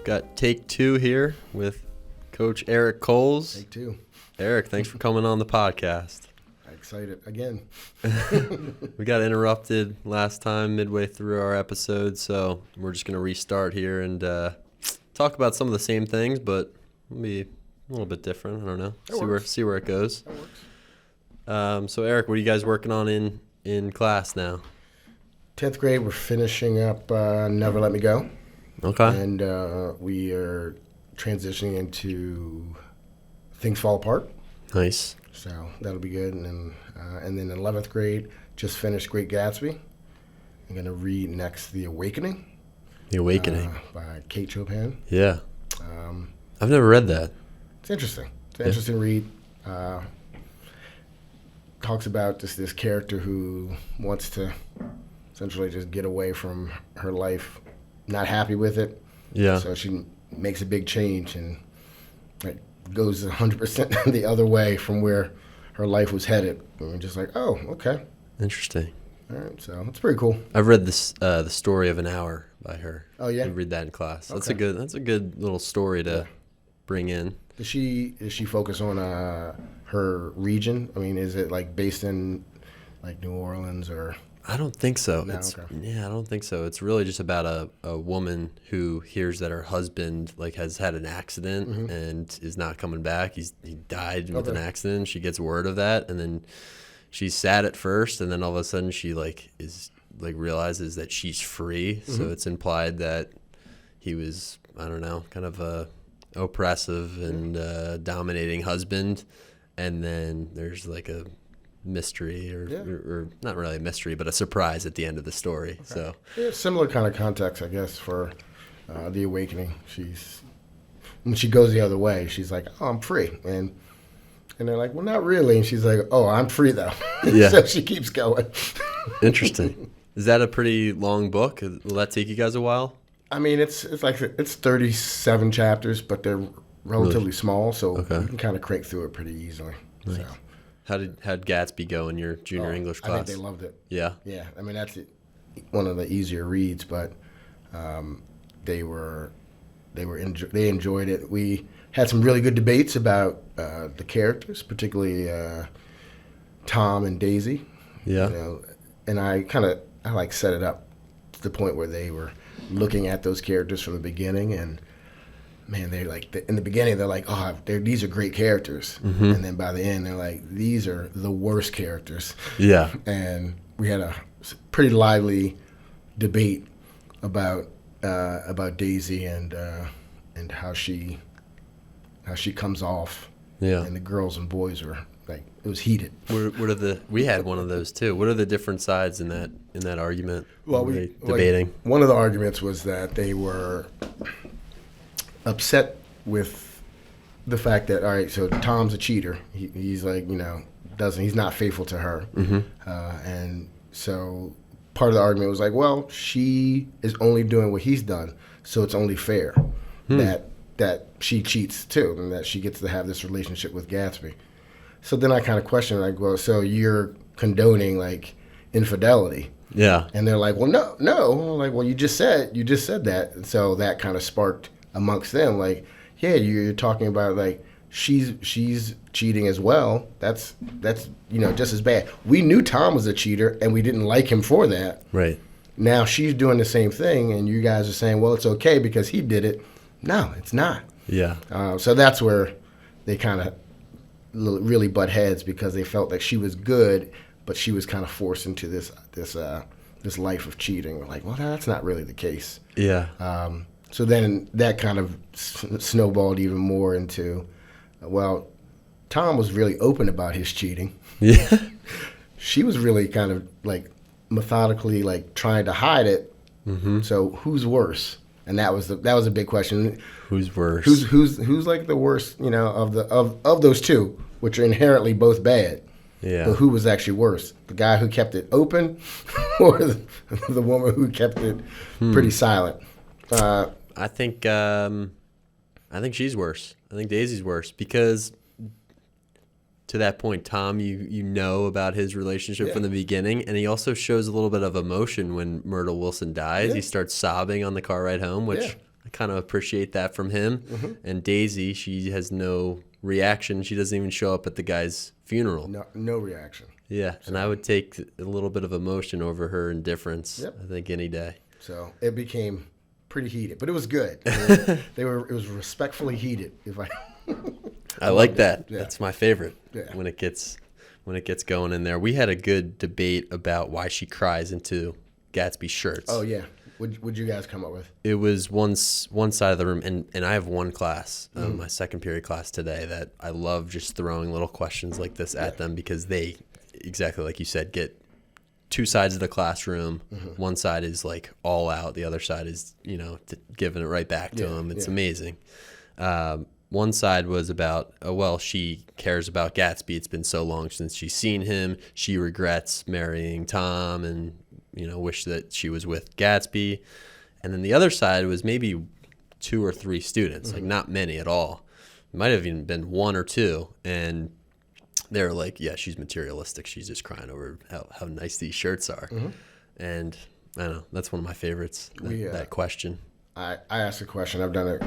Got take two here with Coach Eric Coles. Take two. Eric, thanks for coming on the podcast. Excited again. We got interrupted last time midway through our episode, so we're just going to restart here and talk about some of the same things, but it'll be a little bit different. I don't know. See where it goes. That works. So Eric, what are you guys working on in class now? 10th grade, we're finishing up Never Let Me Go. Okay. And we are transitioning into Things Fall Apart. Nice. So that'll be good. And then in 11th grade, just finished Great Gatsby. I'm going to read next The Awakening. The Awakening. By Kate Chopin. Yeah. I've never read that. It's interesting. It's an interesting read. Talks about just this character who wants to essentially just get away from her life, not happy with it. Yeah. So she makes a big change and it goes 100% the other way from where her life was headed. And we're just like, oh, okay. Interesting. All right, so it's pretty cool. I've read this The Story of an Hour by her. Oh, yeah? I read that in class. That's Okay. that's a good little story to bring in. Does she focus on her region? I mean, is it like based in like New Orleans or? I don't think so. No, It's, okay. Yeah, I don't think so. It's really just about a woman who hears that her husband has had an accident and is not coming back. He died with an accident. She gets word of that, and then she's sad at first, and then all of a sudden she realizes that she's free. So it's implied that he was, I don't know, kind of a oppressive and dominating husband, and then there's like a mystery or not really a mystery, but a surprise at the end of the story. Okay. So yeah, similar kind of context, I guess, for The Awakening. When she goes the other way, she's like, oh, I'm free. And they're like, well, not really. And she's like, oh, I'm free, though. Yeah. So she keeps going. Interesting. Is that a pretty long book? Will that take you guys a while? I mean, it's 37 chapters, but they're relatively small, so you can kind of crank through it pretty easily. Nice. So. How'd Gatsby go in your junior English class? I think they loved it. Yeah? Yeah. I mean, that's one of the easier reads, but they enjoyed it. We had some really good debates about the characters, particularly Tom and Daisy. Yeah. You know, and I set it up to the point where they were looking at those characters from the beginning, and man, they're like, in the beginning, they're like, oh, these are great characters. And then by the end, they're like, these are the worst characters. Yeah. And we had a pretty lively debate about Daisy and how she comes off. Yeah. And the girls and boys were like, it was heated. We had one of those too. What are the different sides in that argument? Well, debating. One of the arguments was that they were upset with the fact that, all right, so Tom's a cheater. He's like, he's not faithful to her. And so part of the argument was like, well, she is only doing what he's done, so it's only fair that she cheats too, and that she gets to have this relationship with Gatsby. So then I kind of questioned, like, well, so you're condoning like infidelity. Yeah. And they're like, well, no. I'm like, well, you just said that. And so that kind of sparked amongst them, like, yeah, you're talking about like she's cheating as well. That's just as bad. We knew Tom was a cheater and we didn't like him for that. Right. Now she's doing the same thing, and you guys are saying, well, it's okay because he did it. No, it's not. Yeah. So that's where they kind of really butt heads, because they felt that she was good, but she was kind of forced into this life of cheating. We're like, well, that's not really the case. Yeah. So then that kind of snowballed even more into, well, Tom was really open about his cheating. Yeah. She was really kind of like methodically like trying to hide it. So who's worse? And that was a big question. Who's worse? Who's like the worst? Of those two, which are inherently both bad. Yeah. But who was actually worse? The guy who kept it open, or the woman who kept it pretty silent? I think she's worse. I think Daisy's worse because, to that point, Tom, you know about his relationship from the beginning, and he also shows a little bit of emotion when Myrtle Wilson dies. Yeah. He starts sobbing on the car ride home, which I kind of appreciate that from him. Mm-hmm. And Daisy, she has no reaction. She doesn't even show up at the guy's funeral. No reaction. Yeah, So, and I would take a little bit of emotion over her indifference, Yep. I think, any day. So it became pretty heated, but it was good. It was respectfully heated. I like that. Yeah. That's my favorite. Yeah. When it gets going in there. We had a good debate about why she cries into Gatsby shirts. Oh yeah, what'd you guys come up with? It was one side of the room, and I have one class, my second period class today, that I love just throwing little questions like this at them, because they, exactly like you said, get two sides of the classroom. One side is like all out, the other side is giving it right back to them. It's amazing. One side was about, she cares about Gatsby. It's been so long since she's seen him. She regrets marrying Tom and, wish that she was with Gatsby. And then the other side was maybe 2 or 3 students, like not many at all. It might have even been 1 or 2. And they were like, yeah, she's materialistic. She's just crying over how nice these shirts are. And I don't know, that's one of my favorites, that question. I asked a question. I've done it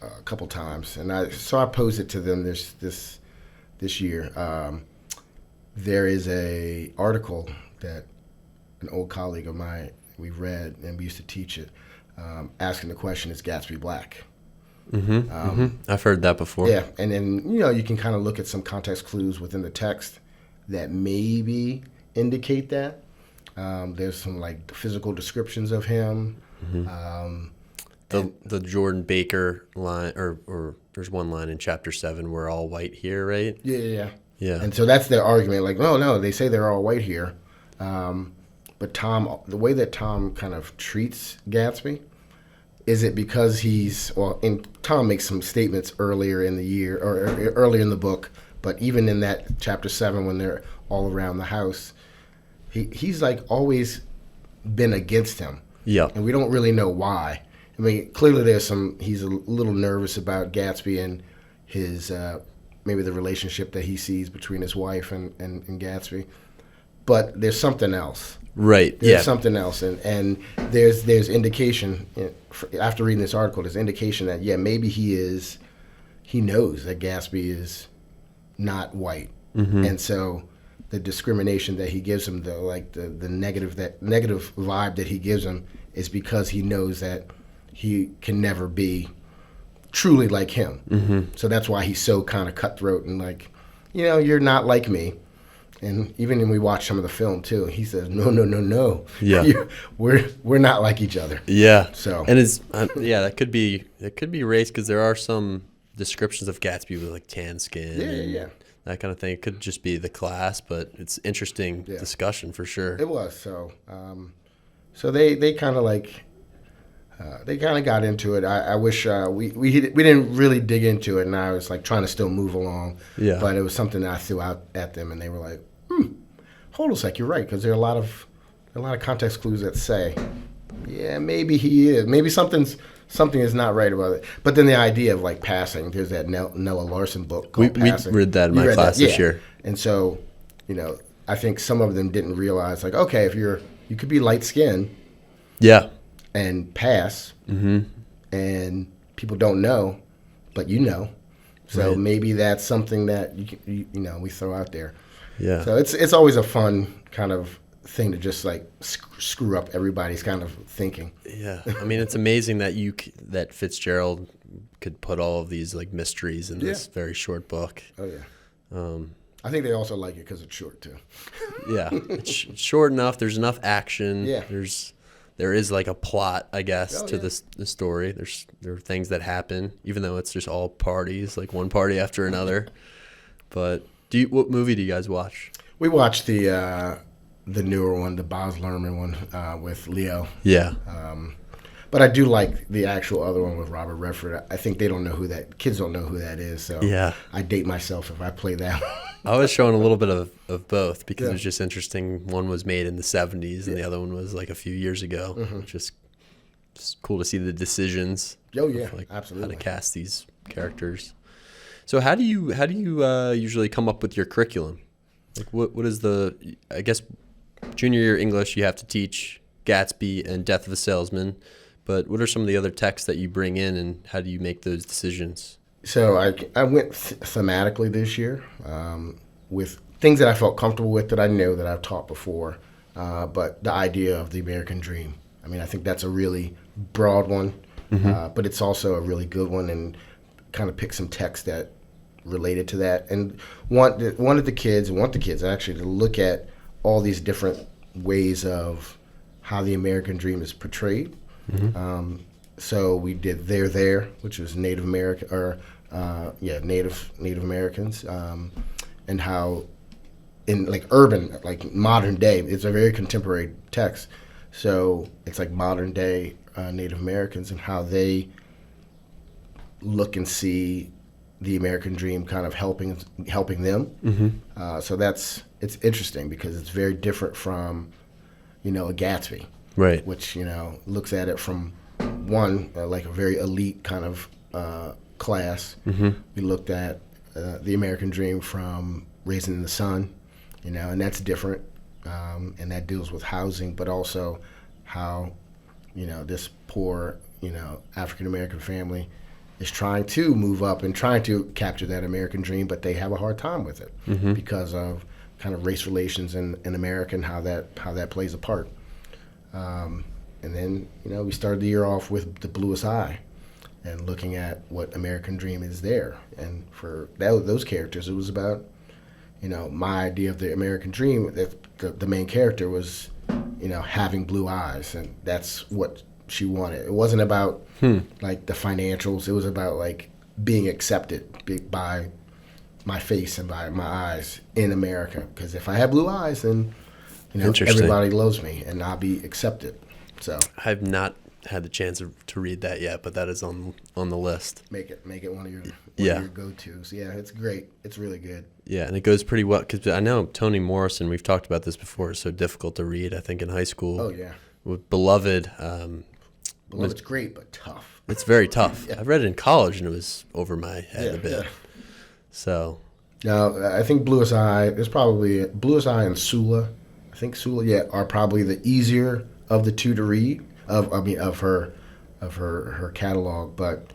a couple times, and I posed it to them this year. There is a article that an old colleague of mine, we read, and we used to teach it, asking the question, is Gatsby black? I've heard that before. Yeah, and then you can kind of look at some context clues within the text that maybe indicate that. There's some like physical descriptions of him. The Jordan Baker line, or there's one line in chapter 7, we're all white here, right? Yeah. Yeah. And so that's their argument. Like, no, they say they're all white here. But Tom, the way that Tom kind of treats Gatsby, is it because and Tom makes some statements earlier in the year, or earlier in the book, but even in that chapter 7, when they're all around the house, he's like always been against him. Yeah. And we don't really know why. I mean, clearly he's a little nervous about Gatsby and his, maybe the relationship that he sees between his wife and Gatsby. But there's something else. Right. There's something else. And there's indication, after reading this article, there's indication that, maybe he knows that Gatsby is not white. And so the discrimination that he gives him, the negative vibe that he gives him, is because he knows that he can never be truly like him. So that's why he's so kind of cutthroat and like, you're not like me. And even when we watch some of the film too, he says, no. Yeah. We're not like each other. Yeah. So. And it's, that could be race, because there are some descriptions of Gatsby with like tan skin. Yeah. That kind of thing. It could just be the class, but it's interesting discussion for sure. It was. So, so they kind of like, they kind of got into it. I wish we didn't really dig into it, and I was like trying to still move along. Yeah. But it was something that I threw out at them, and they were like, hold a sec, you're right, because there are a lot of context clues that say, maybe he is. Maybe something is not right about it. But then the idea of like passing, there's that Nella Larson book called Passing. We read that in my class this year. And so, I think some of them didn't realize, like, okay, if you could be light skinned. Yeah. And pass, and people don't know, but so maybe that's something that we throw out there. Yeah. So it's always a fun kind of thing to just like screw up everybody's kind of thinking. Yeah, I mean, it's amazing that that Fitzgerald could put all of these like mysteries in this very short book. Oh yeah. I think they also like it because it's short too. Yeah, it's short enough. There's enough action. Yeah. There is like a plot, I guess, to the story. There are things that happen, even though it's just all parties, like one party after another. But what movie do you guys watch? We watched the newer one, the Baz Luhrmann one with Leo. Yeah. But I do like the actual other one with Robert Redford. I think kids don't know who that is. So I date myself if I play that one. I was showing a little bit of both, because it was just interesting. One was made in the 70s and the other one was like a few years ago. Just cool to see the decisions. Oh yeah, like absolutely. How to cast these characters. So how do you usually come up with your curriculum? Like what is I guess junior year English, you have to teach Gatsby and Death of a Salesman, but what are some of the other texts that you bring in, and how do you make those decisions? So I went thematically this year with things that I felt comfortable with that I know that I've taught before, but the idea of the American dream. I mean, I think that's a really broad one, but it's also a really good one, and kind of pick some text that related to that, and wanted the kids actually to look at all these different ways of how the American dream is portrayed. So we did "They're There," which was Native American, or Native Americans, and how in like urban, like modern day, it's a very contemporary text. So it's like modern day Native Americans and how they look and see the American dream kind of helping them. So it's interesting because it's very different from, a Gatsby, Right. which, looks at it from one, like a very elite kind of class. We looked at the American dream from Raising in the Sun, and that's different. And that deals with housing, but also how, this poor, African-American family is trying to move up and trying to capture that American dream, but they have a hard time with it because of kind of race relations in America and how that plays a part. And then, we started the year off with the Bluest Eye and looking at what American dream is there. And for those characters, it was about, my idea of the American dream, that the main character was, having blue eyes, and that's what she wanted. It wasn't about like the financials. It was about like being accepted by my face and by my eyes in America. Because if I have blue eyes, then everybody loves me and I'll be accepted. So I've not had the chance to read that yet, but that is on the list. Make it one of your go-tos. Yeah, it's great. It's really good. Yeah, and it goes pretty well because I know Toni Morrison. We've talked about this before. It's so difficult to read. I think in high school. Oh yeah. With Beloved. Beloved's great, but tough. It's very tough. I read it in college, and it was over my head a bit. Yeah. So. Now, I think Bluest Eye, there's probably Bluest Eye and Sula. I think Sula, are probably the easier of the two to read, of her catalog. But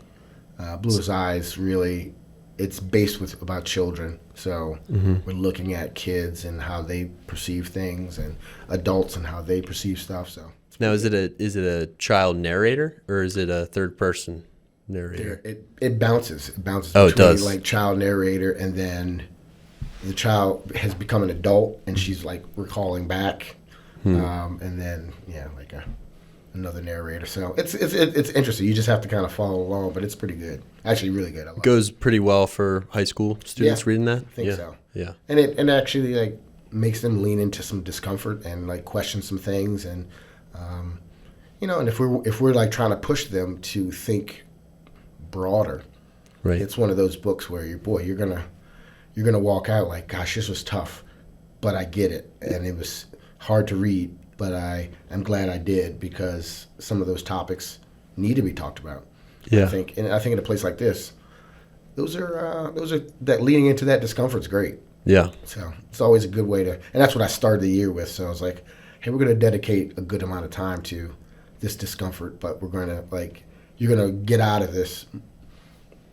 Bluest Eye is really, it's based about children. So we're looking at kids and how they perceive things, and adults and how they perceive stuff. So. Now, is it a child narrator or is it a third person narrator? It bounces. It bounces between it does. Like child narrator, and then the child has become an adult and she's like recalling back, and then like another narrator. So it's interesting. You just have to kind of follow along, but it's pretty good. Actually, really good. It goes pretty well for high school students reading that. I think so. Yeah, and it actually like makes them lean into some discomfort and like question some things, and and if we're like trying to push them to think broader, right? It's one of those books where you're gonna walk out like, gosh, this was tough, but I get it, and it was hard to read, but I'm glad I did, because some of those topics need to be talked about. Yeah, I think in a place like this, those are that leading into that discomfort's great. Yeah. So it's always a good way to, and that's what I started the year with. So I was like, hey, we're going to dedicate a good amount of time to this discomfort, but we're going to you're going to get out of this.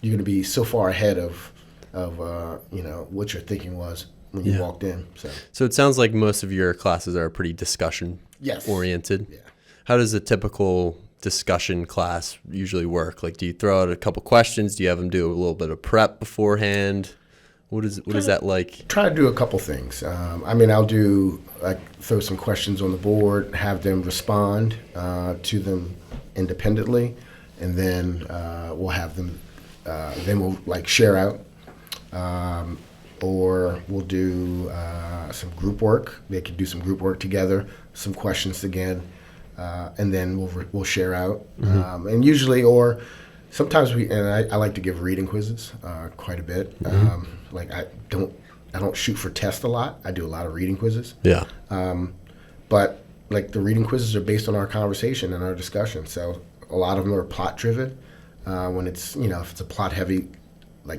You're going to be so far ahead of what your thinking was when you walked in. So it sounds like most of your classes are pretty discussion oriented. Yeah. How does a typical discussion class usually work? Like, do you throw out a couple questions? Do you have them do a little bit of prep beforehand? What is that like? Try to do a couple things. I'll do throw some questions on the board, have them respond to them independently, and then we'll have them. Then we'll share out, or we'll do some group work. They can do some group work together, some questions again, and then we'll share out. And usually, or sometimes I like to give reading quizzes quite a bit. I don't shoot for tests a lot. I do a lot of reading quizzes. Yeah. But the reading quizzes are based on our conversation and our discussion. So a lot of them are plot driven. When it's if it's a plot heavy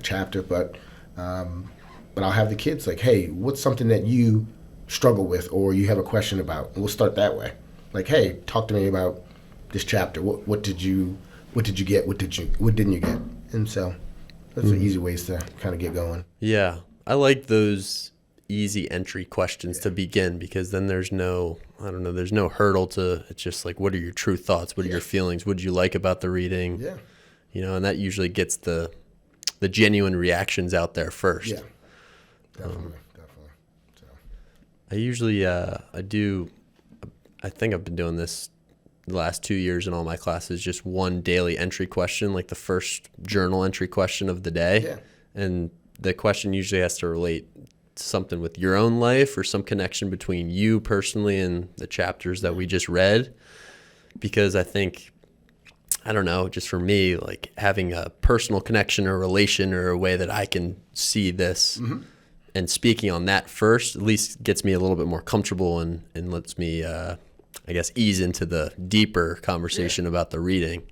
chapter, but I'll have the kids hey, what's something that you struggle with or you have a question about? And we'll start that way. Hey, talk to me about this chapter. What did you get? What didn't you get? And so those are easy ways to kind of get going. Yeah, I like those easy entry questions to begin, because then there's no hurdle to, it's just like, what are your true thoughts? What are your feelings? What did you like about the reading? Yeah. And that usually gets the genuine reactions out there first. Yeah, definitely. So. I usually, I think I've been doing this the last 2 years in all my classes, just one daily entry question, like the first journal entry question of the day. Yeah. And the question usually has to relate to something with your own life or some connection between you personally and the chapters that we just read. Because I think, I don't know, just for me, like having a personal connection or relation or a way that I can see this and speaking on that first at least gets me a little bit more comfortable and lets me, I guess, ease into the deeper conversation about the reading.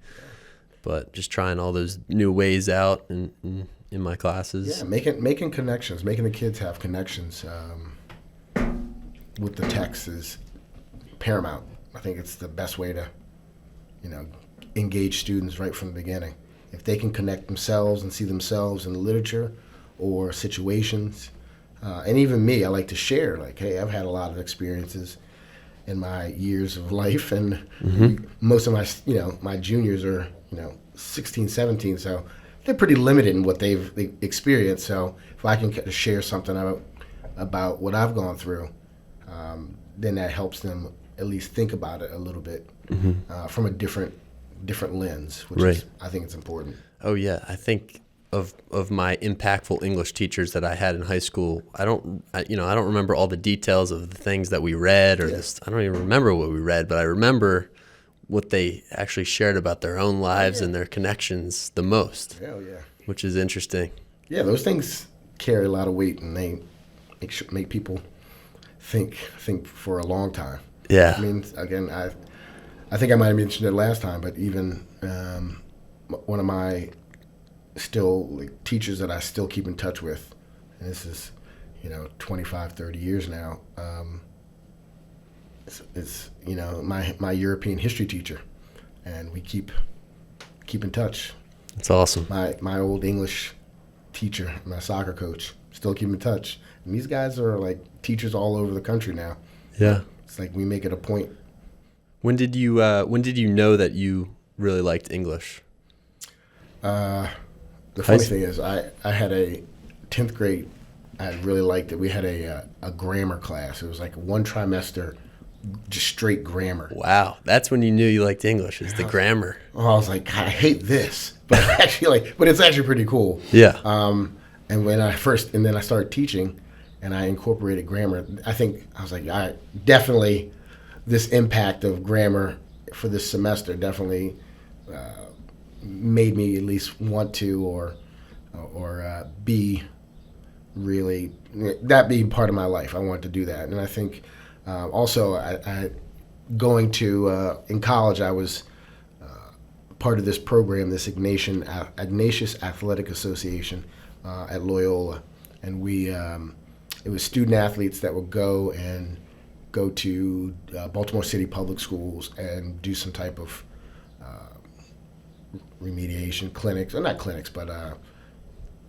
But just trying all those new ways out in my classes. Yeah, making connections, making the kids have connections with the text is paramount. I think it's the best way to, engage students right from the beginning. If they can connect themselves and see themselves in the literature or situations, and even me, I like to share, like, hey, I've had a lot of experiences in my years of life, and most of my, my juniors are, 16, 17, so they're pretty limited in what they've experienced. So if I can share something about what I've gone through, then that helps them at least think about it a little bit from a different lens, which is, I think it's important. Oh yeah, I think of my impactful English teachers that I had in high school, I don't remember all the details of the things that we read or this. I don't even remember what we read, but I remember what they actually shared about their own lives and their connections the most. Hell yeah. Which is interesting. Yeah, those things carry a lot of weight, and they make people think for a long time. Yeah. I mean, again, I think I might have mentioned it last time, but even one of my teachers that I still keep in touch with, and this is 25, 30 years now, it's my European history teacher, and we keep in touch. That's awesome. My old English teacher, my soccer coach, still keep in touch, and these guys are like teachers all over the country now. Yeah, it's like we make it a point. When did you know that you really liked English? The funny thing is, I had a 10th grade. I really liked it. We had a grammar class. It was like one trimester, just straight grammar. Wow, that's when you knew you liked English, is the grammar. Oh, I was like, God, I hate this, but it's actually pretty cool. Yeah. And then I started teaching, and I incorporated grammar. I think I was like, definitely, this impact of grammar for this semester definitely made me at least want to or be really, that being part of my life. I wanted to do that. And I think also I going to, in college, I was part of this program, this Ignatius Athletic Association at Loyola. And it was student athletes that would go to Baltimore City public schools and do some type of remediation clinics, or not clinics, but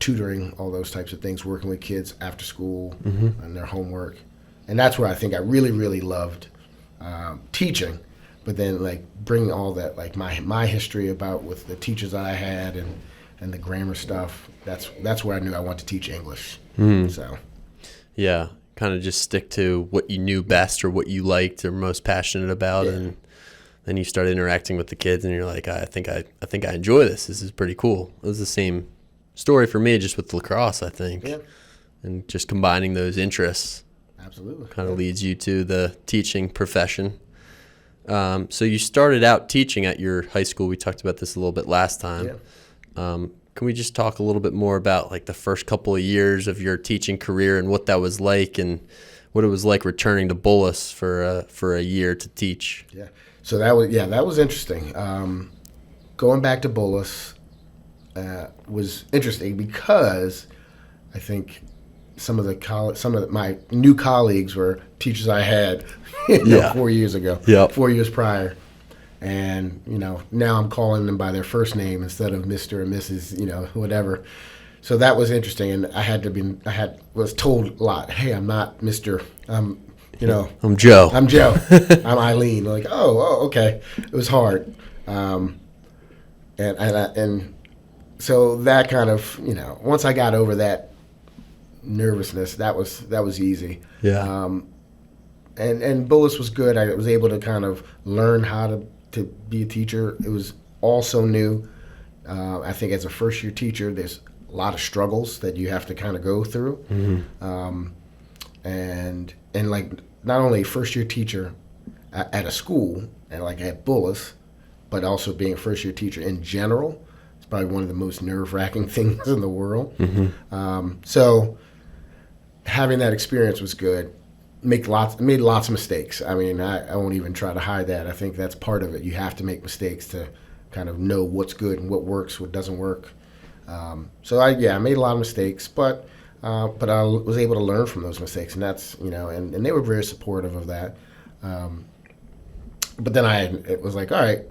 tutoring, all those types of things, working with kids after school and their homework. And that's where I think I really, really loved teaching, but then like bringing all that, like my history about with the teachers that I had and the grammar stuff, that's where I knew I wanted to teach English. So yeah, kind of just stick to what you knew best or what you liked or most passionate about, and then you start interacting with the kids, and you're like, I think I enjoy this. This is pretty cool. It was the same story for me, just with lacrosse, I think, and just combining those interests. Absolutely, kind of leads you to the teaching profession. So you started out teaching at your high school. We talked about this a little bit last time. Can we just talk a little bit more about like the first couple of years of your teaching career and what that was like, and what it was like returning to Bullis for a year to teach? Yeah. So that was interesting. Going back to Bullis was interesting because I think some of my new colleagues were teachers I had 4 years ago, 4 years prior, And, now I'm calling them by their first name instead of Mr. and Mrs., whatever. So that was interesting. And was told a lot, hey, I'm not Mr. I'm Joe. I'm Joe. I'm Eileen. Like, oh, okay. It was hard. And so that kind of, once I got over that nervousness, that was easy. Yeah. And Bullis was good. I was able to kind of learn how to be a teacher. It was all so new. I think as a first year teacher, there's a lot of struggles that you have to kind of go through. Mm-hmm. And like not only first year teacher at a school and like at Bullis, but also being a first year teacher in general. It's probably one of the most nerve-wracking things in the world. Mm-hmm. So having that experience was good. Made lots of mistakes. I mean, I won't even try to hide that. I think that's part of it. You have to make mistakes to kind of know what's good and what works, what doesn't work. So I made a lot of mistakes, but I was able to learn from those mistakes, and that's and they were very supportive of that. But then it was like, all right,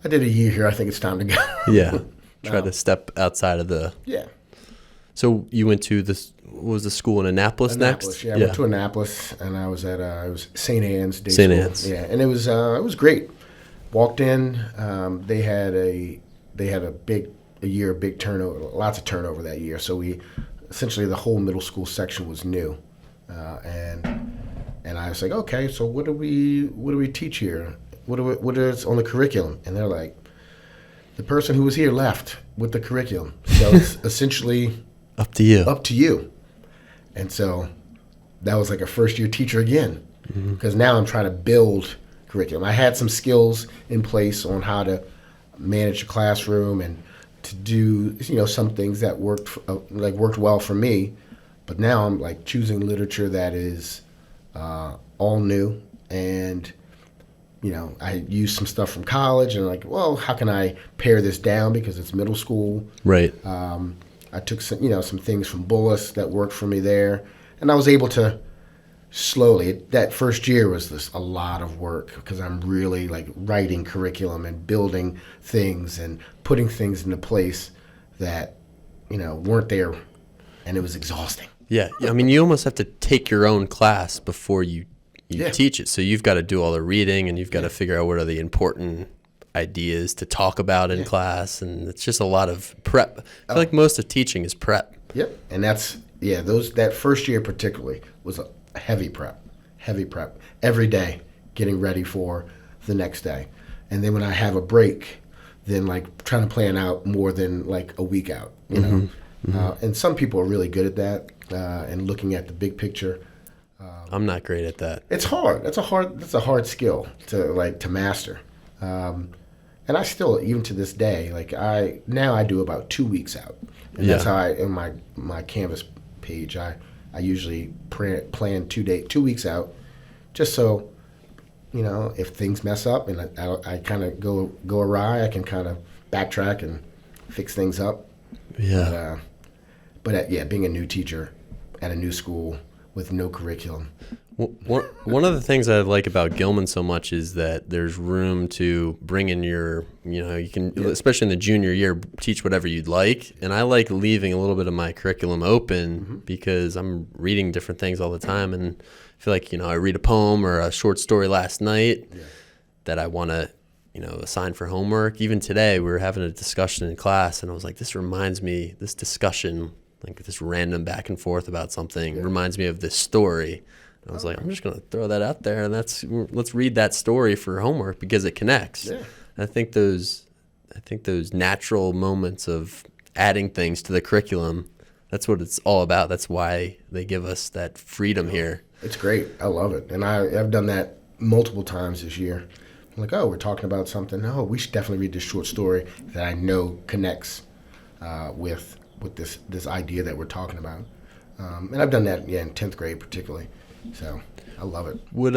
I did a year here. I think it's time to go. Yeah, try to step outside of the. Yeah. So you went to this. What was the school in Annapolis next? Yeah, I went to Annapolis, and I was at it was St. Anne's Day St. School. Anne's. Yeah, and it was great. Walked in, they had a big turnover, lots of turnover that year. So essentially the whole middle school section was new, and I was like, okay, so what do we teach here? What is on the curriculum? And they're like, the person who was here left with the curriculum, so it's essentially up to you. Up to you. And so that was like a first year teacher again, because now I'm trying to build curriculum. I had some skills in place on how to manage a classroom and to do some things that worked well for me, but now I'm like choosing literature that is all new, and I used some stuff from college and like, well, how can I pare this down because it's middle school? Right. I took some things from Bullis that worked for me there, and I was able to slowly. That first year was a lot of work because I'm really like writing curriculum and building things and putting things into place that weren't there, and it was exhausting. Yeah, I mean, you almost have to take your own class before you teach it. So you've got to do all the reading, and you've got to figure out what are the important ideas to talk about in class, and it's just a lot of prep. I feel like most of teaching is prep. Yep, and that first year particularly was a heavy prep every day, getting ready for the next day, and then when I have a break, then like trying to plan out more than like a week out, and some people are really good at that and looking at the big picture. I'm not great at that. It's hard. That's a hard skill to master. And I still, even to this day, like I do about 2 weeks out, and that's how in my Canvas page I usually plan 2 weeks out, just so if things mess up and I kind of go awry, I can kind of backtrack and fix things up. Yeah. But being a new teacher at a new school with no curriculum. One of the things I like about Gilman so much is that there's room to bring in you can, especially in the junior year, teach whatever you'd like. And I like leaving a little bit of my curriculum open because I'm reading different things all the time. And I feel like, I read a poem or a short story last night that I want to, assign for homework. Even today, we were having a discussion in class, and I was like, this discussion, like this random back and forth about something reminds me of this story. I was like, I'm just going to throw that out there, and let's read that story for homework because it connects. Yeah. I think those natural moments of adding things to the curriculum, that's what it's all about. That's why they give us that freedom here. It's great. I love it. And I've done that multiple times this year. I'm like, we're talking about something. Oh, we should definitely read this short story that I know connects with this idea that we're talking about. And I've done that, in 10th grade particularly. So I love it. What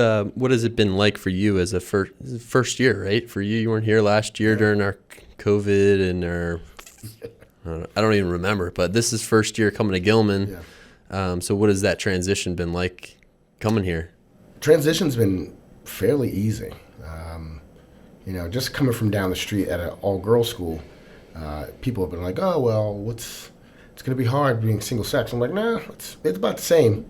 has it been like for you as a first year, right? For you weren't here last year during our COVID and I don't even remember, but this is first year coming to Gilman. Yeah. So what has that transition been like coming here? Transition's been fairly easy. just coming from down the street at an all-girls school, people have been like, oh, well, it's going to be hard being single sex. I'm like, nah, it's about the same.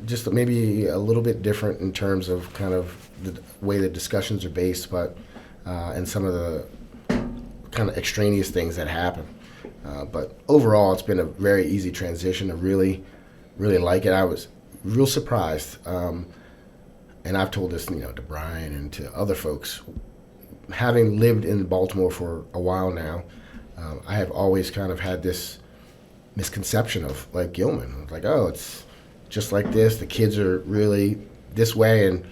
Just maybe a little bit different in terms of kind of the way the discussions are based, but and some of the kind of extraneous things that happen. But overall, it's been a very easy transition. I really, really like it. I was real surprised. And I've told this, to Brian and to other folks. Having lived in Baltimore for a while now, I have always kind of had this misconception of like Gilman. Like, oh, it's just like this. The kids are really this way. And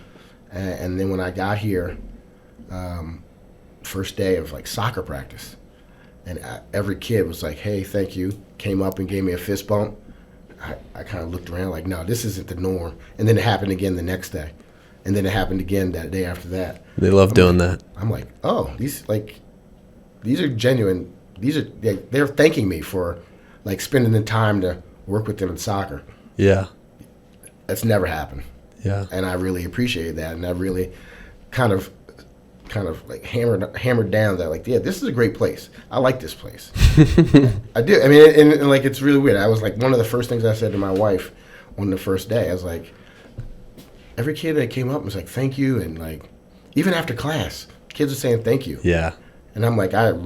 then when I got here, first day of like soccer practice, and every kid was like, hey, thank you, came up and gave me a fist bump. I kind of looked around like, no, this isn't the norm. And then it happened again the next day. And then it happened again that day after that. They love doing that. I'm like, oh, these are genuine. They're thanking me for like spending the time to work with them in soccer. Yeah. That's never happened. Yeah. And I really appreciate that. And I really kind of like hammered down that, like, yeah, this is a great place. I like this place. I do. I mean, and like, it's really weird. I was like, one of the first things I said to my wife on the first day, I was like, every kid that came up was like, thank you. And like, even after class, kids are saying thank you. Yeah. And I'm like, that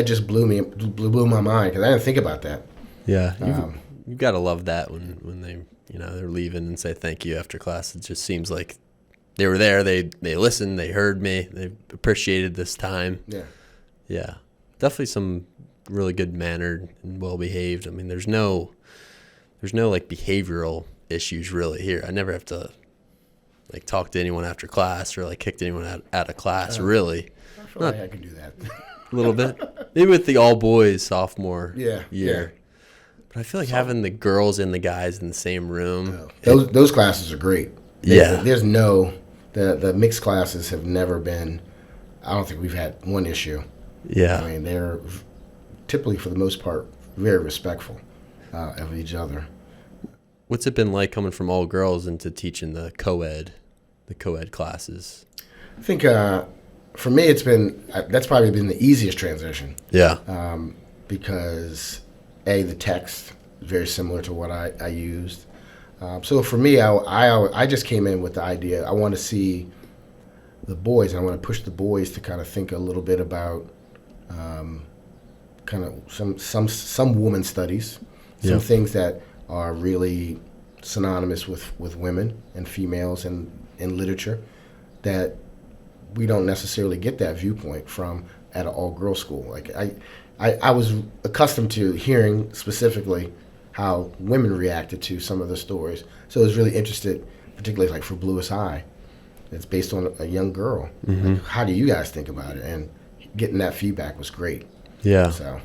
just blew my mind, because I didn't think about that. Yeah. You've got to love that when they, they're leaving and say thank you after class. It just seems like they were there. They listened. They heard me. They appreciated this time. Yeah. Yeah. Definitely some really good mannered and well behaved. I mean, there's no like behavioral issues really here. I never have to like talk to anyone after class or like kicked anyone out of class really. I feel like I can do that. A little bit. Maybe with the all boys sophomore year. Yeah. But I feel like having the girls and the guys in the same room. Those classes are great. There's the mixed classes have never been, I don't think we've had one issue. Yeah. I mean, they're typically, for the most part, very respectful of each other. What's it been like coming from all girls into teaching the co-ed classes? I think for me, that's probably been the easiest transition. Yeah. Because the text is very similar to what I used. So for me, I just came in with the idea, I want to see the boys, and I want to push the boys to kind of think a little bit about kind of some woman studies, some things that are really synonymous with women and females in literature, that we don't necessarily get that viewpoint from at an all-girls school. Like I was accustomed to hearing specifically how women reacted to some of the stories. So I was really interested, particularly like for Bullis High. It's based on a young girl. Mm-hmm. Like, how do you guys think about it? And getting that feedback was great. Yeah. So.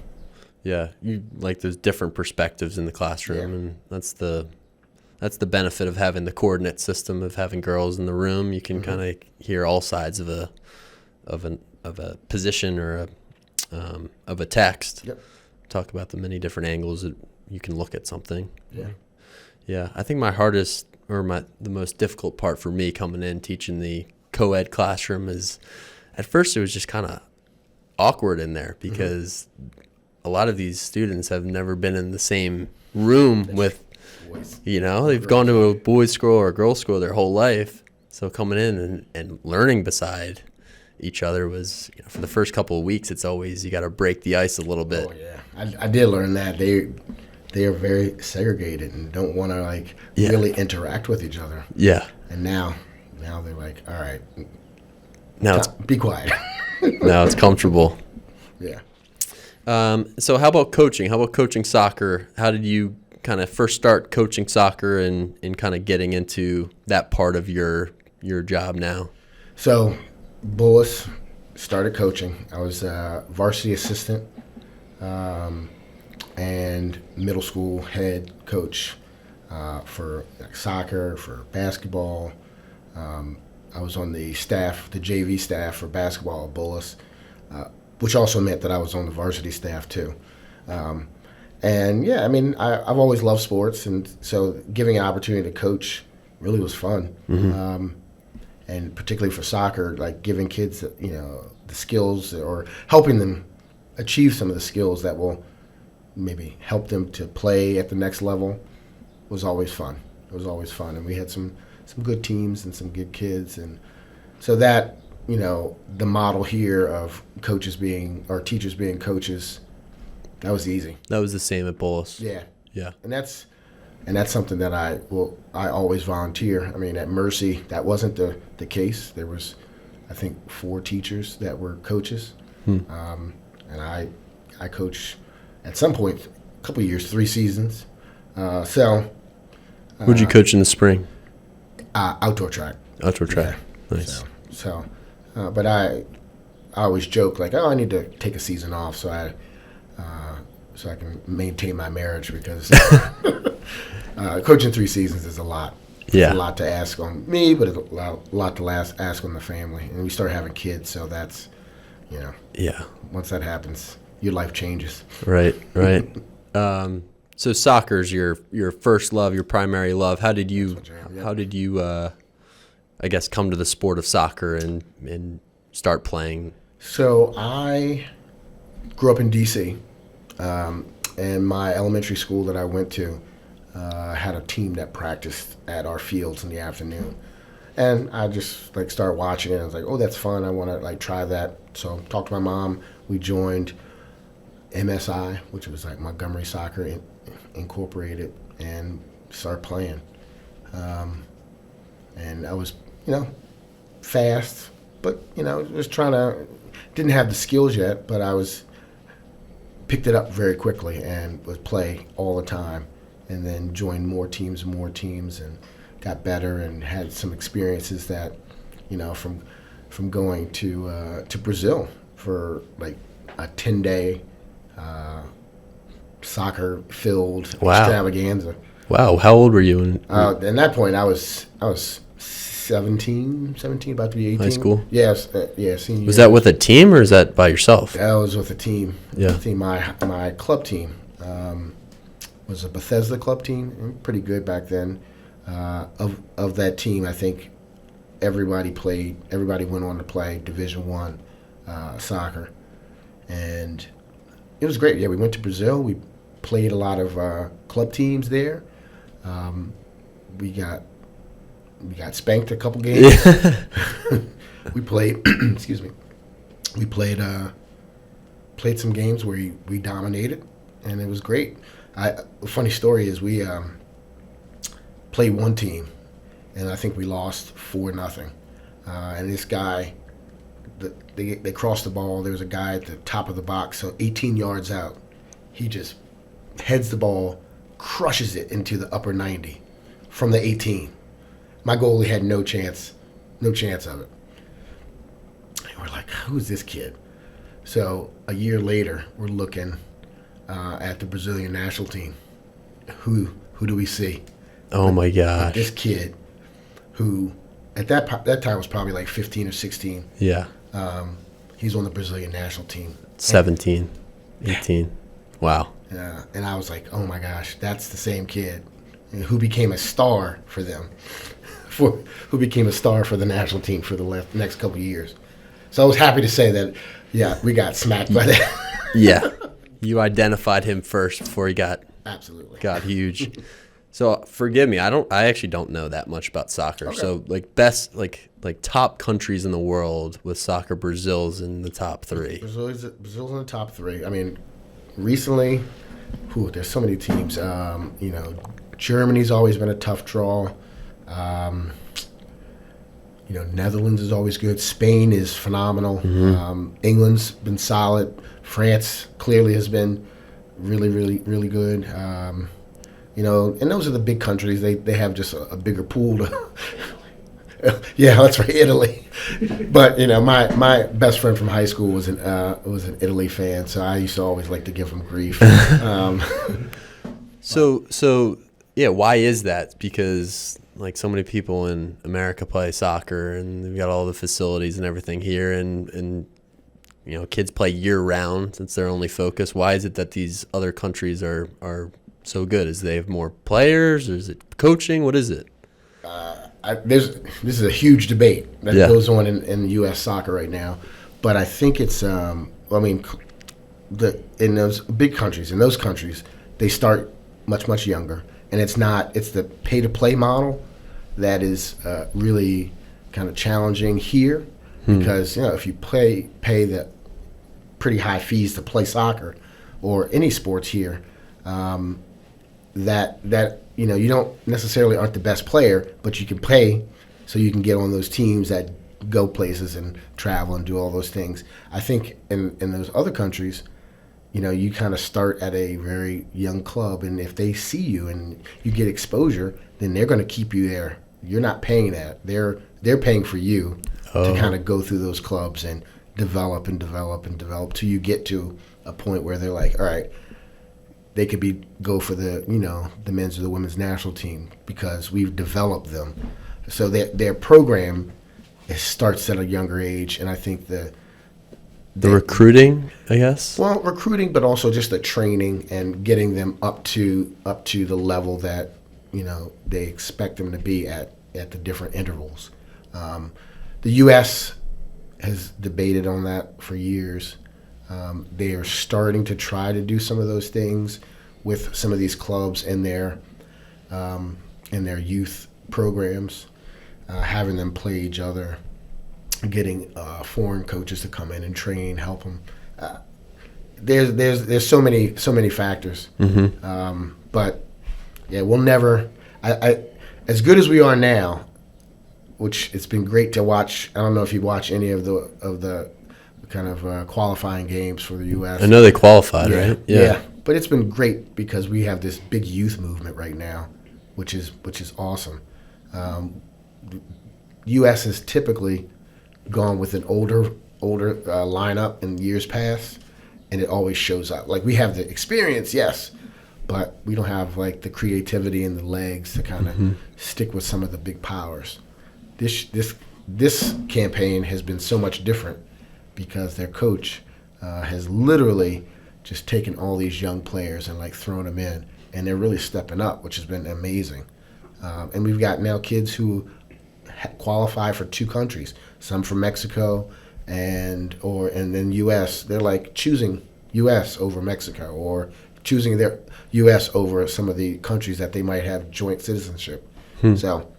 Yeah, you like those different perspectives in the classroom, and that's the benefit of having the coordinate system, of having girls in the room. You can kind of hear all sides of a position or of a text. Yep. Talk about the many different angles that you can look at something. Yeah. Yeah, I think my hardest or the most difficult part for me coming in teaching the co-ed classroom is, at first it was just kind of awkward in there, because a lot of these students have never been in the same room with, they've gone to a boys' school or a girls' school their whole life. So coming in and learning beside each other was, for the first couple of weeks, it's always, you got to break the ice a little bit. Oh, yeah. I did learn that. They are very segregated and don't want to really interact with each other. Yeah. And now they're like, all right, now be quiet. Now it's comfortable. Yeah. So how about coaching? How about coaching soccer? How did you kind of first start coaching soccer and kind of getting into that part of your job now? So Bullis, started coaching. I was a varsity assistant and middle school head coach for soccer, for basketball. I was on the staff, the JV staff for basketball at Bullis, which also meant that I was on the varsity staff too. And yeah, I mean, I've always loved sports, and so giving an opportunity to coach really was fun. and particularly for soccer, like giving kids, the skills or helping them achieve some of the skills that will maybe help them to play at the next level was always fun. It was always fun, and we had some good teams and some good kids, and so that, the model here of teachers being coaches, that was easy. That was the same at Bullis. Yeah, and that's something that I always volunteer. I mean, at Mercy, that wasn't the case. There was, I think, 4 teachers that were coaches, and I coach at some point, a couple of years, 3 seasons. Who'd you coach in the spring? Outdoor track. Outdoor track. Yeah. Nice. But I always joke like, I need to take a season off so I can maintain my marriage, because coaching 3 seasons is a lot. Yeah. It's a lot to ask on me, but it's a lot to ask on the family. And we start having kids, so that's, Yeah. once that happens, your life changes. Right. So soccer's your first love, your primary love. How did you I guess come to the sport of soccer and start playing? So I grew up in D.C., and my elementary school that I went to had a team that practiced at our fields in the afternoon. And I just started watching it. I was like, oh, that's fun. I want to try that. So talked to my mom. We joined MSI, which was Montgomery Soccer Incorporated, and started playing. And I was, fast, but, just didn't have the skills yet, but I picked it up very quickly and would play all the time, and then joined more teams, and got better and had some experiences that, from going to Brazil for a 10-day soccer-filled extravaganza. Wow, how old were you? At that point, I was 17, about to be 18. High school? Yes, senior. Was that with a team or is that by yourself? That was with a team. Yeah. My club team was a Bethesda club team, pretty good back then. Of that team, I think everybody went on to play Division I soccer, and it was great. Yeah, we went to Brazil. We played a lot of club teams there. We got spanked a couple games. We played. Excuse me. We played some games where we dominated, and it was great. A funny story is we played one team, and I think we lost 4-0. And this guy, they crossed the ball. There was a guy at the top of the box, so 18 yards out. He just heads the ball, crushes it into the upper 90 from the 18. My goalie had no chance of it. And we're like, who's this kid? So a year later, we're looking at the Brazilian national team. Who do we see? Oh my gosh! This kid, who at that time was probably 15 or 16. Yeah. He's on the Brazilian national team. 17, 18. Wow. Yeah, and I was like, oh my gosh, that's the same kid who became a star for them, who became a star for the national team for the next couple of years. So I was happy to say that, yeah, we got smacked by that. Yeah. You identified him first before he got huge. So forgive me, I actually don't know that much about soccer. Okay. So best top countries in the world with soccer, Brazil's in the top 3. Brazil's in the top 3. I mean, recently, there's so many teams. Germany's always been a tough draw. Netherlands is always good. Spain is phenomenal. Mm-hmm. England's been solid. France clearly has been really, really, really good. And those are the big countries. They have just a bigger pool to. Yeah, that's right, Italy. But my best friend from high school was an Italy fan, so I used to always like to give him grief. So yeah, why is that? Because so many people in America play soccer, and they've got all the facilities and everything here, and kids play year round. It's their only focus. Why is it that these other countries are so good? Is they have more players, or is it coaching? What is it? this is a huge debate that goes on in U.S. soccer right now, but I think it's in those big countries, they start much younger, and it's the pay to play model that is really kind of challenging here, because if you pay the pretty high fees to play soccer or any sports here, that you don't necessarily aren't the best player, but you can pay so you can get on those teams that go places and travel and do all those things. I think in those other countries, you kind of start at a very young club, and if they see you and you get exposure, then they're going to keep you there. You're not paying that. They're paying for you to kind of go through those clubs and develop till you get to a point where they're like, all right, they could go for the men's or the women's national team because we've developed them. So their program starts at a younger age, and I think the recruiting, I guess. Well, recruiting, but also just the training and getting them up to the level that they expect them to be at the different intervals. The U.S. has debated on that for years. They are starting to try to do some of those things with some of these clubs in their youth programs, having them play each other, getting foreign coaches to come in and train, help them. There's so many factors, but yeah, we'll never. I as good as we are now, which it's been great to watch. I don't know if you watch any of the kind of qualifying games for the U.S. I know they qualified, right? Yeah, but it's been great because we have this big youth movement right now, which is awesome. U.S. has typically gone with an older lineup in years past, and it always shows up. Like, we have the experience, yes, but we don't have like the creativity and the legs to kind of stick with some of the big powers. This campaign has been so much different because their coach has literally just taken all these young players and like thrown them in, and they're really stepping up, which has been amazing. And we've got now kids who qualify for 2 countries, some from Mexico and then U.S. They're like choosing U.S. over Mexico, or choosing their U.S. over some of the countries that they might have joint citizenship. So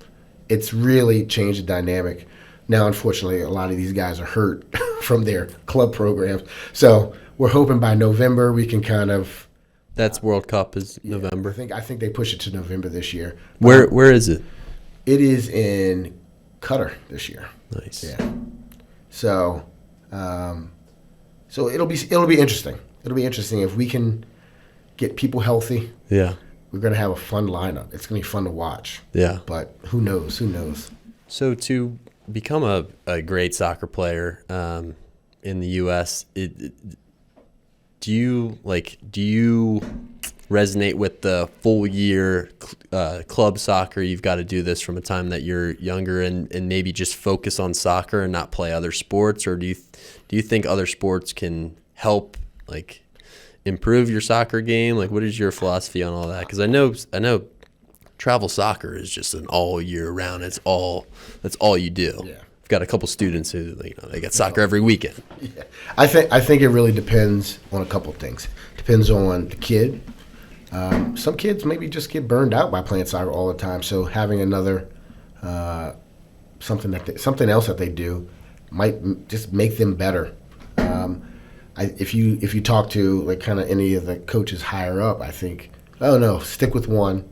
it's really changed the dynamic. Now, unfortunately, a lot of these guys are hurt from their club programs. So we're hoping by November we can kind of. That's World Cup is November. I think they push it to November this year. Where is it? It is in Qatar this year. Nice. Yeah. So, it'll be interesting. It'll be interesting if we can get people healthy. Yeah. We're gonna have a fun lineup. It's gonna be fun to watch. Yeah. But who knows? Who knows? So to become a great soccer player in the U.S., do you resonate with the full year club soccer? You've got to do this from a time that you're younger, and maybe just focus on soccer and not play other sports, or do you think other sports can help like improve your soccer game? Like, what is your philosophy on all that? Because I know travel soccer is just an all year round. That's all you do. Yeah. I've got a couple students who they got soccer every weekend. Yeah. I think it really depends on a couple of things. Depends on the kid. Some kids maybe just get burned out by playing soccer all the time. So having another something else that they do might just make them better. If you talk to like kind of any of the coaches higher up, I think, oh no, stick with one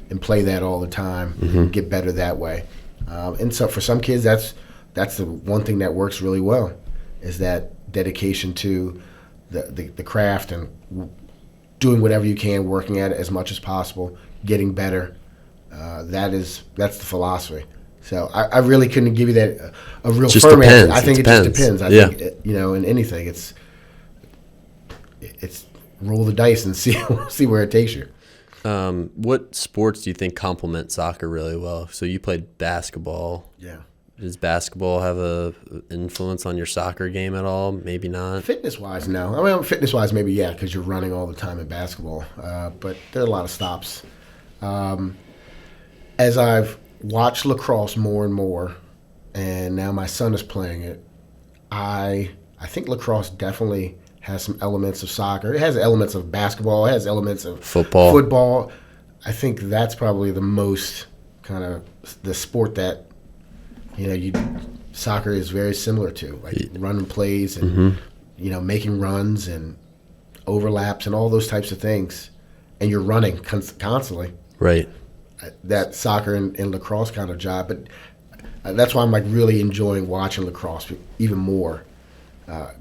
and play that all the time. Get better that way. And so for some kids, that's the one thing that works really well, is that dedication to the craft and doing whatever you can, working at it as much as possible, getting better. That's the philosophy. So I really couldn't give you that a real just firm depends. answer. I think it just depends. I think in anything, it's roll the dice and see where it takes you. What sports do you think complement soccer really well? So you played basketball. Yeah. Does basketball have a influence on your soccer game at all? Maybe not. Fitness-wise, no. I mean, fitness-wise, maybe yeah, because you're running all the time in basketball. But there are a lot of stops. As I've watched lacrosse more and more, and now my son is playing it. I think lacrosse definitely has some elements of soccer. It has elements of basketball. It has elements of football. I think that's probably the most kind of the sport that soccer is very similar to, like running plays and making runs and overlaps and all those types of things, and you're running constantly. Right. That soccer and lacrosse kind of job, but that's why I'm like really enjoying watching lacrosse even more,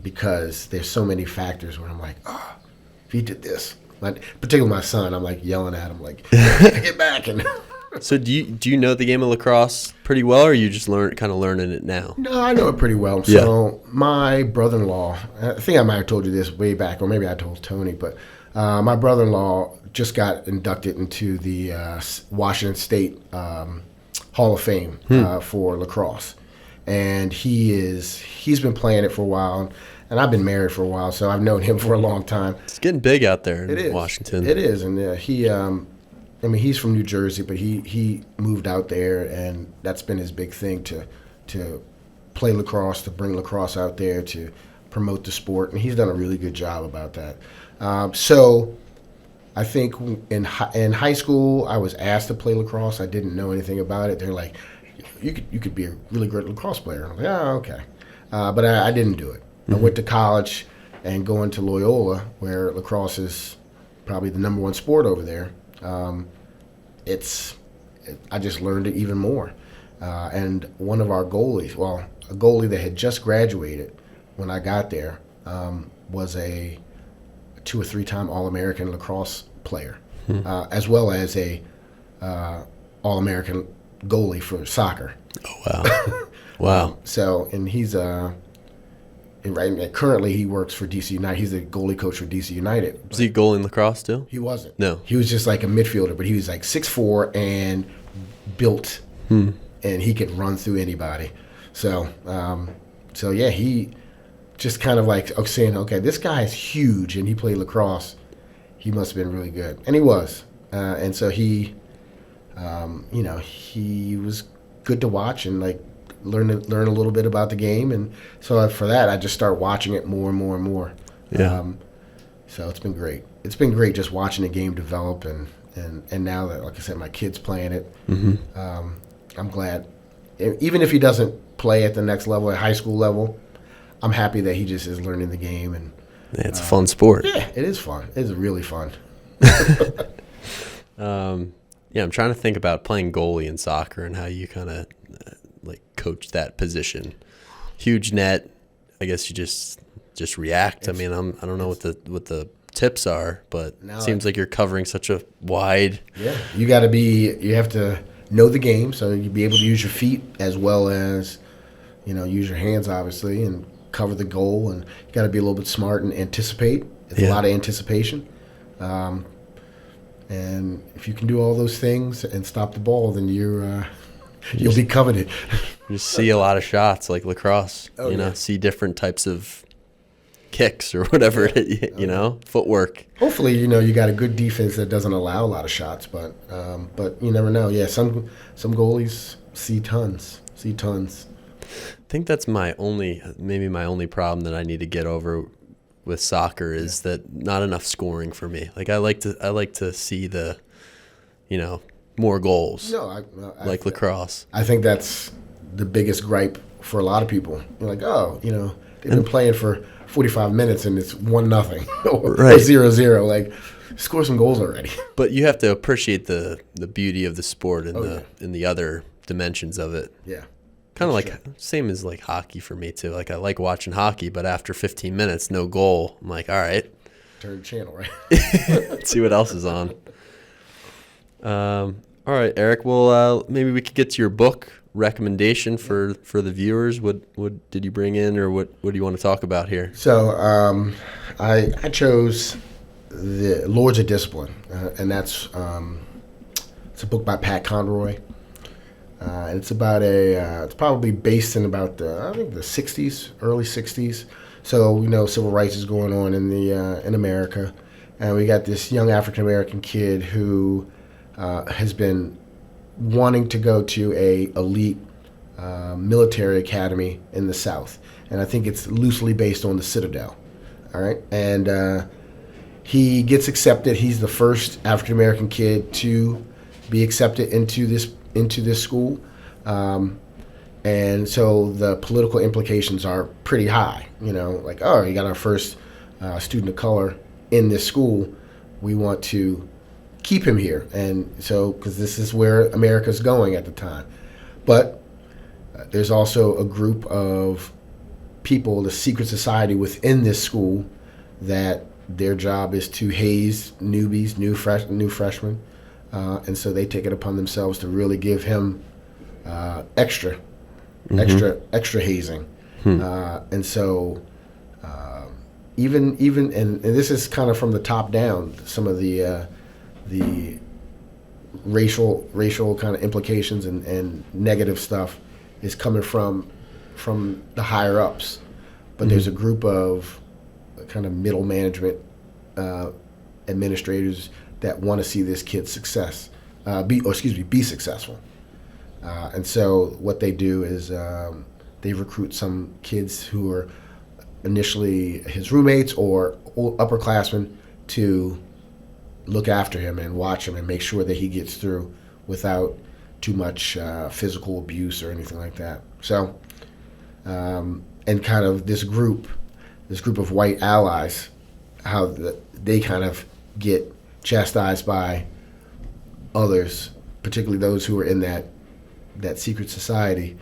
because there's so many factors where I'm like, if he did this, particularly my son, I'm like yelling at him like, get back. And so do you know the game of lacrosse pretty well, or are you just learning it now? No, I know it pretty well. So my brother-in-law, I think I might have told you this way back, or maybe I told Tony, but my brother-in-law just got inducted into the Washington State Hall of Fame for lacrosse, and he's been playing it for a while, and I've been married for a while, so I've known him for a long time. It's getting big out there in Washington. It is, and he's from New Jersey, but he moved out there, and that's been his big thing to play lacrosse, to bring lacrosse out there, to promote the sport, and he's done a really good job about that. So I think in high school, I was asked to play lacrosse. I didn't know anything about it. They're like, you could be a really great lacrosse player. I was like, oh, okay. But I didn't do it. I went to college and going to Loyola, where lacrosse is probably the number one sport over there. I just learned it even more. And one of our goalies, a goalie that had just graduated when I got there, was a 2 or 3 time All-American lacrosse player, as well as a All-American goalie for soccer. Oh, wow. Wow. So, and he's currently he works for DC United. He's the goalie coach for DC United. Was he goalie in lacrosse still? He wasn't. No. He was just like a midfielder, but he was like 6'4" and built, and he could run through anybody. So, yeah, he just kind of like saying, okay, this guy is huge, and he played lacrosse. He must have been really good, and he was. And so he was good to watch and like learn a little bit about the game, and so for that I just start watching it more and more and more. Yeah. So it's been great. It's been great just watching the game develop, and now that, like I said, my kid's playing it. I'm glad, even if he doesn't play at the next level, at high school level, I'm happy that he just is learning the game. And it's a fun sport. Yeah, it is fun. It's really fun. Yeah, I'm trying to think about playing goalie in soccer and how you kind of like coach that position. Huge net. I guess you just react. I mean, I don't know what the tips are, but it seems like you're covering such a wide. Yeah, you have to know the game, so you be able to use your feet as well as use your hands, obviously, and cover the goal. And you got to be a little bit smart and anticipate. It's a lot of anticipation. And if you can do all those things and stop the ball, then you'll be coveted. You see a lot of shots like lacrosse. See different types of kicks or whatever. Footwork. Hopefully, you got a good defense that doesn't allow a lot of shots, but you never know. Yeah, some goalies see tons. I think that's my only problem that I need to get over with soccer is that not enough scoring for me. Like I like to see the, more goals. No, like lacrosse. I think that's the biggest gripe for a lot of people. You're like, they've been playing for 45 minutes and it's 1-0 or 0-0. Like, score some goals already. But you have to appreciate the beauty of the sport and and the other dimensions of it. Yeah. Kind of like same as like hockey for me too. Like I like watching hockey, but after 15 minutes, no goal, I'm like, all right, turn the channel, right? Let's see what else is on. All right, Eric. Well, maybe we could get to your book recommendation for the viewers. What did you bring in, or what do you want to talk about here? So I chose the Lords of Discipline, and that's it's a book by Pat Conroy. And it's about it's probably based in about the 60s, early 60s. So civil rights is going on in America, and we got this young African American kid who has been wanting to go to a elite military academy in the South, and I think it's loosely based on the Citadel. All right, and he gets accepted. He's the first African American kid to be accepted into this school, and so the political implications are pretty high. You know, like, oh, you got our first student of color in this school. We want to keep him here, and so because this is where America's going at the time. But there's also a group of people, the secret society within this school, that their job is to haze newbies, new freshmen, and so they take it upon themselves to really give him extra hazing, and so even and this is kind of from the top down. Some of the racial kind of implications and negative stuff is coming from the higher ups, but there's a group of kind of middle management administrators that want to see this kid's success be successful, and so what they do is they recruit some kids who are initially his roommates or upperclassmen to look after him and watch him and make sure that he gets through without too much physical abuse or anything like that. So, and kind of this group of white allies, how they kind of get chastised by others, particularly those who are in that secret society,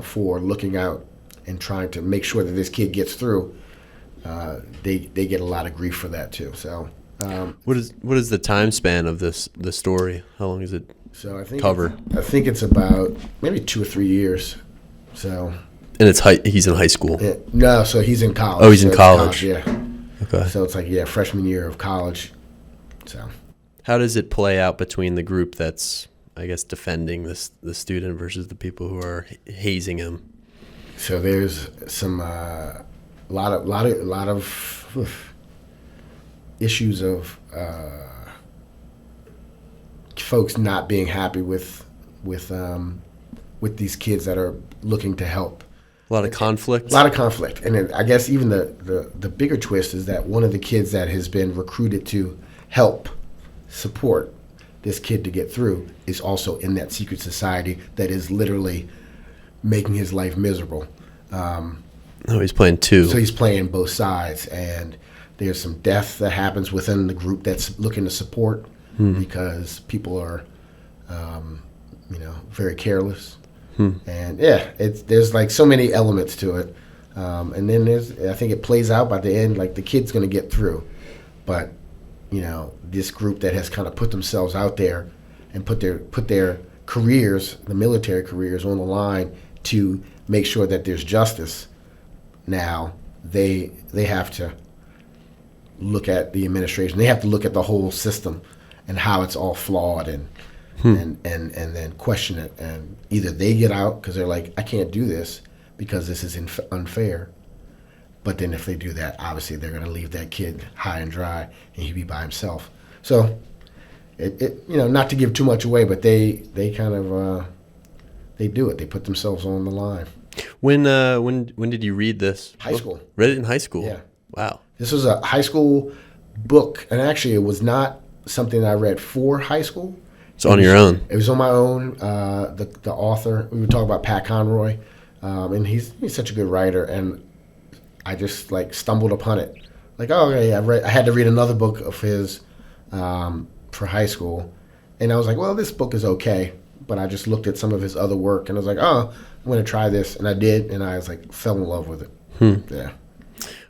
for looking out and trying to make sure that this kid gets through. They get a lot of grief for that too. So, what is the time span of the story? How long is it? So I think cover? I think it's about maybe 2 or 3 years. So. And he's in high school. No, so he's in college. Oh, he's in college. Yeah. Okay. So it's like freshman year of college. So. How does it play out between the group that's, I guess, defending the student versus the people who are hazing him? So there's some lot of issues of folks not being happy with these kids that are looking to help. A lot of conflict. A lot of conflict, and then I guess even the bigger twist is that one of the kids that has been recruited to help support this kid to get through is also in that secret society that is literally making his life miserable. He's playing two. So he's playing both sides, and there's some death that happens within the group that's looking to support because people are, very careless. And there's like so many elements to it, and then I think it plays out by the end, like the kid's going to get through, but this group that has kind of put themselves out there and put their careers, the military careers, on the line to make sure that there's justice. Now they have to look at the administration. They have to look at the whole system and how it's all flawed and then question it. And either they get out because they're like, I can't do this because this is unfair. But then if they do that, obviously they're going to leave that kid high and dry and he'd be by himself. So it not to give too much away, but they kind of they do it. They put themselves on the line. When did you read this? High school. Read it in high school? Yeah. Wow. This was a high school book, and actually it was not something I read for high school. It's on your own. It was on my own. The author, we were talking about Pat Conroy, and he's such a good writer, and I just stumbled upon it. I had to read another book of his for high school, and I was like, well, this book is okay, but I just looked at some of his other work, and I was like, oh, I'm going to try this, and I did, and I was fell in love with it. Yeah.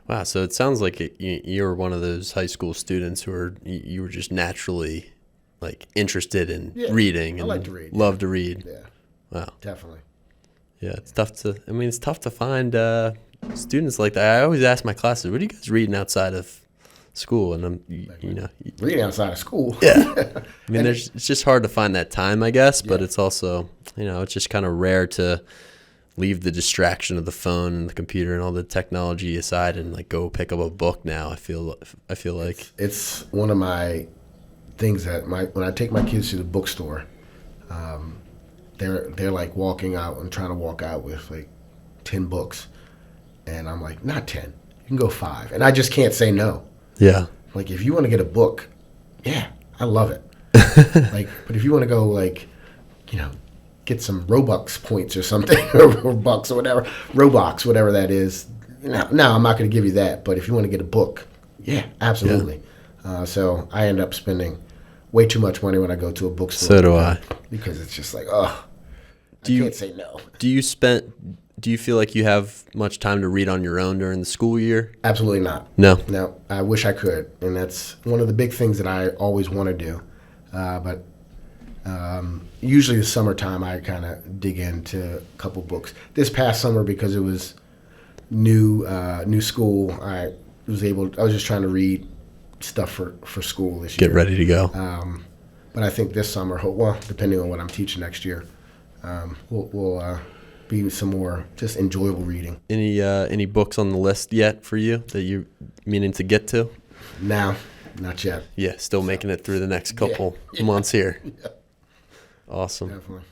Wow, so it sounds like you're one of those high school students who you were just naturally interested in reading and I like to read. Love to read. Yeah. Wow. Definitely. Yeah, it's tough to find students like that. I always ask my classes, what are you guys reading outside of school? And I'm reading outside of school. Yeah. I mean, it's just hard to find that time, I guess, but it's also, it's just kind of rare to leave the distraction of the phone and the computer and all the technology aside and go pick up a book now. I feel like it's one of my things that when I take my kids to the bookstore, they're like walking out and trying to walk out with like 10 books, and I'm like, not 10, you can go 5, and I just can't say no. Yeah. Like, if you want to get a book, yeah, I love it. Like, but if you want to go, like, get some Robux points or something, or bucks or whatever, Roblox, whatever that is, no, I'm not going to give you that. But if you want to get a book, yeah, absolutely. Yeah. So I end up spending way too much money when I go to a bookstore. So do I. Because it's just like, I can't say no. Do you feel like you have much time to read on your own during the school year? Absolutely not. No, I wish I could. And that's one of the big things that I always want to do. But usually the summertime, I kind of dig into a couple books. This past summer, because it was new school, I was just trying to read stuff for school this year. Get ready to go. But I think this summer, depending on what I'm teaching next year, we'll be some more just enjoyable reading. Any books on the list yet for you that you meaning to get to? No, not yet. Yeah, still making it through the next couple months here. Yeah. Awesome. Definitely.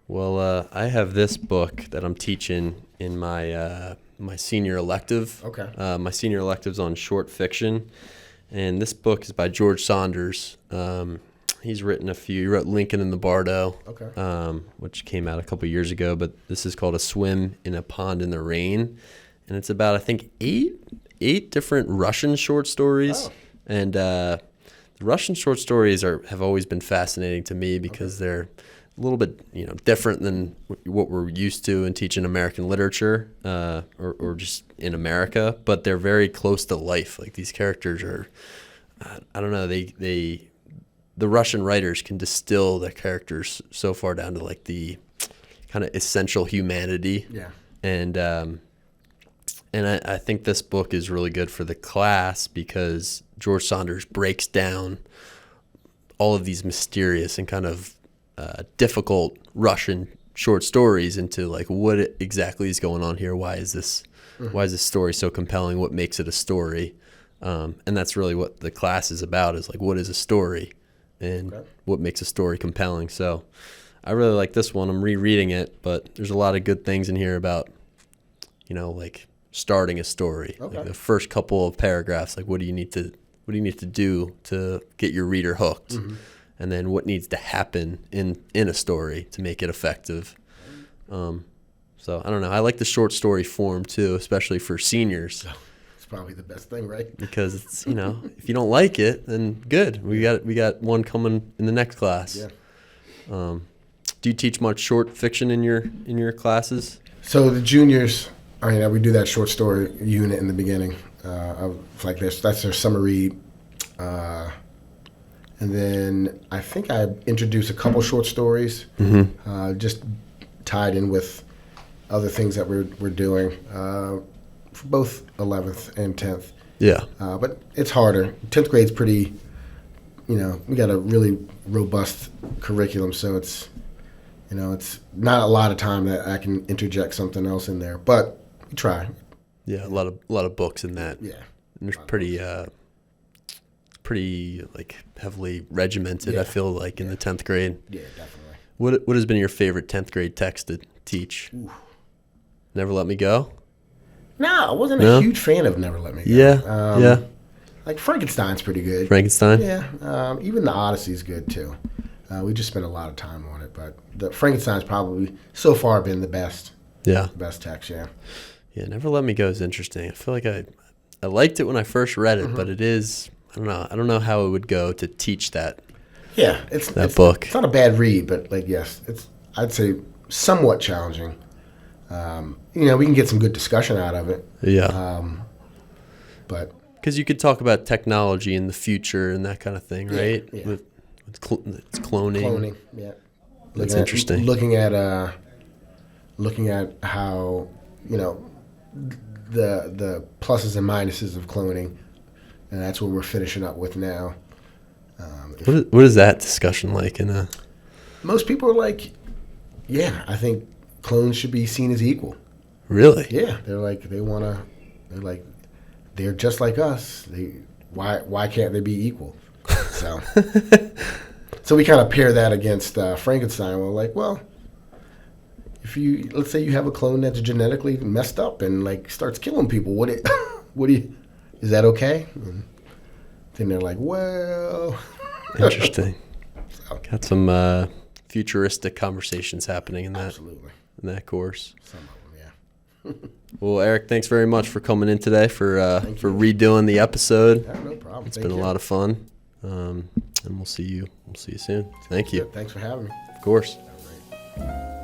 Well, I have this book that I'm teaching in my my senior elective. Okay. My senior elective's on short fiction, and this book is by George Saunders. He's written a few. He wrote Lincoln in the Bardo, which came out a couple years ago. But this is called A Swim in a Pond in the Rain, and it's about, I think, eight different Russian short stories. Oh. And the Russian short stories have always been fascinating to me because they're a little bit different than what we're used to in teaching American literature or just in America. But they're very close to life. Like, these characters are, I don't know, the Russian writers can distill their characters so far down to like the kind of essential humanity. Yeah. And I think this book is really good for the class because George Saunders breaks down all of these mysterious and kind of difficult Russian short stories into like what exactly is going on here. Why is this story so compelling? What makes it a story? And that's really what the class is about, is like, what is a story? And what makes a story compelling. So I really like this one. I'm rereading it, but there's a lot of good things in here about, like starting a story. Okay. Like the first couple of paragraphs, like what do you need to do to get your reader hooked? Mm-hmm. And then what needs to happen in a story to make it effective. So I don't know. I like the short story form too, especially for seniors. Probably the best thing, right? Because it's, if you don't like it, then good. We got one coming in the next class. Yeah. Do you teach much short fiction in your classes? So the juniors, we do that short story unit in the beginning. Like this, that's their summer read. And then I think I introduce a couple short stories, just tied in with other things that we're doing. For both 11th and 10th. Yeah. But it's harder. 10th grade's pretty, we got a really robust curriculum, so it's not a lot of time that I can interject something else in there, but we try. Yeah, a lot of books in that. Yeah. And there's pretty like heavily regimented, I feel like, in the 10th grade. Yeah, definitely. What has been your favorite 10th grade text to teach? Ooh. Never Let Me Go? No, I wasn't a huge fan of Never Let Me Go. Yeah. Like Frankenstein's pretty good. Frankenstein? Yeah. Even the Odyssey's good too. We just spent a lot of time on it, but the Frankenstein's probably so far been the best. Yeah. Best text, yeah. Yeah, Never Let Me Go is interesting. I feel like I liked it when I first read it, but it is, I don't know how it would go to teach that. Yeah, that book. It's not a bad read, but yes, I'd say somewhat challenging. We can get some good discussion out of it. Yeah. But because you could talk about technology in the future and that kind of thing, right? Yeah. With it's cloning. Cloning, yeah. That's interesting. Looking at how the pluses and minuses of cloning, and that's what we're finishing up with now. What is that discussion like? Most people are like, yeah, I think clones should be seen as equal. Really? Yeah, they're just like us. Why can't they be equal? So So we kind of pair that against Frankenstein. We're like, well, if let's say you have a clone that's genetically messed up and like starts killing people, is that okay? And then they're like, well, interesting. So, got some futuristic conversations happening in that. Absolutely. In that course. Some of them, yeah. Well, Eric, thanks very much for coming in today for redoing the episode. Yeah, no problem. It's been a lot of fun, and we'll see you soon. Thank you. Thanks for having me. Of course. All right.